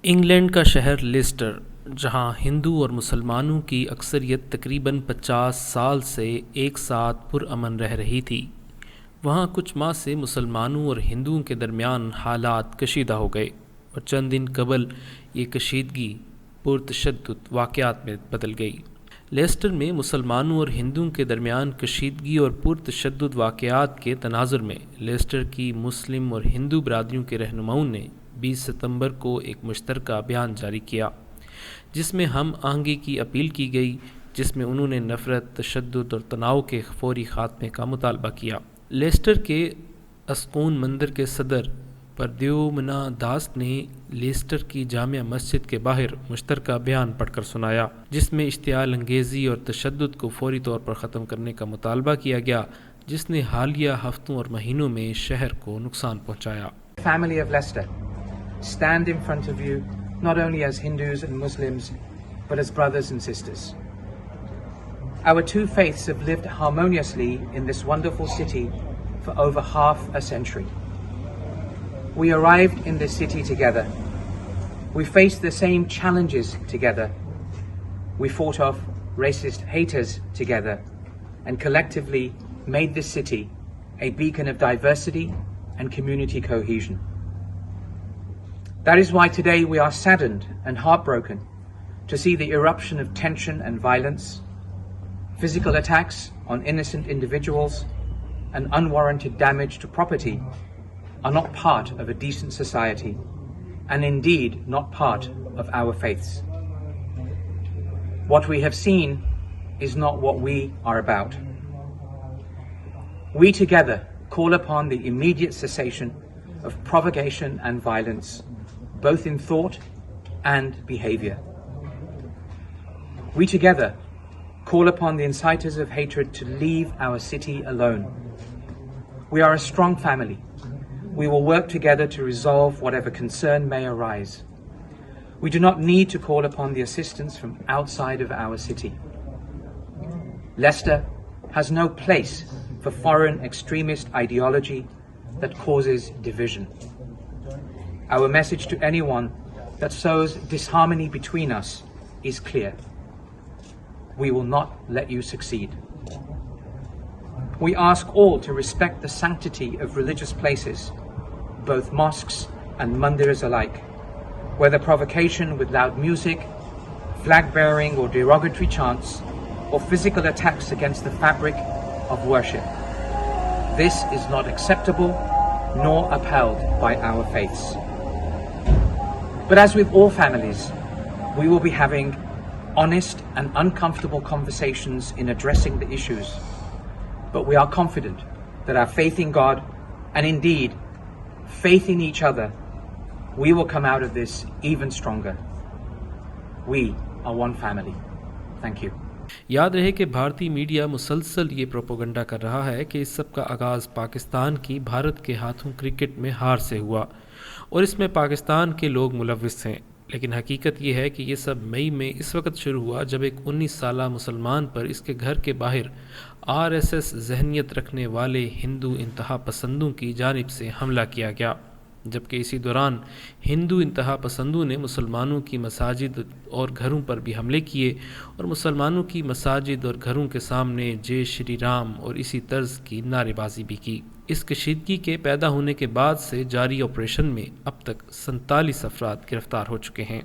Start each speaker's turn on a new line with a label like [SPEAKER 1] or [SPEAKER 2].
[SPEAKER 1] England کا شہر Leicester, جہاں ہندو اور مسلمانوں کی اکثریت تقریباً 50 سال سے ایک ساتھ پرامن رہ رہی تھی، وہاں کچھ ماہ سے مسلمانوں اور ہندوؤں کے درمیان حالات کشیدہ ہو گئے اور چند دن قبل یہ کشیدگی پرتشدد واقعات میں بدل گئی۔ لیسٹر میں مسلمانوں اور ہندوؤں کے درمیان کشیدگی اور پرتشدد واقعات کے تناظر میں لیسٹر کی مسلم اور ہندو برادریوں کے رہنماؤں نے 20 ستمبر کو ایک مشترکہ بیان جاری کیا، جس میں ہم آہنگی کی اپیل کی گئی، جس میں انہوں نے نفرت، تشدد اور تناؤ کے فوری خاتمے کا مطالبہ کیا۔ لیسٹر کے اسکون مندر کے صدر پردیومنا داس نے لیسٹر کی جامع مسجد کے باہر مشترکہ بیان پڑھ کر سنایا، جس میں اشتعال انگیزی اور تشدد کو فوری طور پر ختم کرنے کا مطالبہ کیا گیا، جس نے حالیہ ہفتوں اور مہینوں میں شہر کو نقصان پہنچایا۔
[SPEAKER 2] Family of Leicester stand in front of you not only as Hindus and Muslims but as brothers and sisters. Our two faiths have lived harmoniously in this wonderful city for over half a century. We arrived in this city together. We faced the same challenges together. We fought off racist haters together and collectively made this city a beacon of diversity and community cohesion. That is why today we are saddened and heartbroken to see the eruption of tension and violence, physical attacks on innocent individuals, and unwarranted damage to property are not part of a decent society, and indeed not part of our faiths. What we have seen is not what we are about. We together call upon the immediate cessation of provocation and violence, both in thought and behavior. We together call upon the inciters of hatred to leave our city alone. We are a strong family. We will work together to resolve whatever concern may arise. We do not need to call upon the assistance from outside of our city. Leicester has no place for foreign extremist ideology that causes division. Our message to anyone that sows disharmony between us is clear. We will not let you succeed. We ask all to respect the sanctity of religious places, both mosques and mandirs alike, whether provocation with loud music, flag bearing or derogatory chants, or physical attacks against the fabric of worship. This is not acceptable nor upheld by our faiths. But as with all families, we will be having honest and uncomfortable conversations in addressing the issues. But we are confident that our faith in God, and indeed faith in each other, we will come out of this even stronger. We are one family. Thank you.
[SPEAKER 1] یاد رہے کہ بھارتی media مسلسل یہ propaganda کر رہا ہے کہ اس سب کا آغاز پاکستان کی بھارت کے ہاتھوں کرکٹ میں ہار سے ہوا اور اس میں پاکستان کے لوگ ملوث ہیں، لیکن حقیقت یہ ہے کہ یہ سب مئی میں اس وقت شروع ہوا جب ایک 19 سالہ مسلمان پر اس کے گھر کے باہر RSS ذہنیت رکھنے والے ہندو انتہا پسندوں کی جانب سے حملہ کیا گیا، جبکہ اسی دوران ہندو انتہا پسندوں نے مسلمانوں کی مساجد اور گھروں پر بھی حملے کیے اور مسلمانوں کی مساجد اور گھروں کے سامنے جے شری رام اور اسی طرز کی نعرے بازی بھی کی۔ اس کشیدگی کے پیدا ہونے کے بعد سے جاری آپریشن میں اب تک 47 افراد گرفتار ہو چکے ہیں۔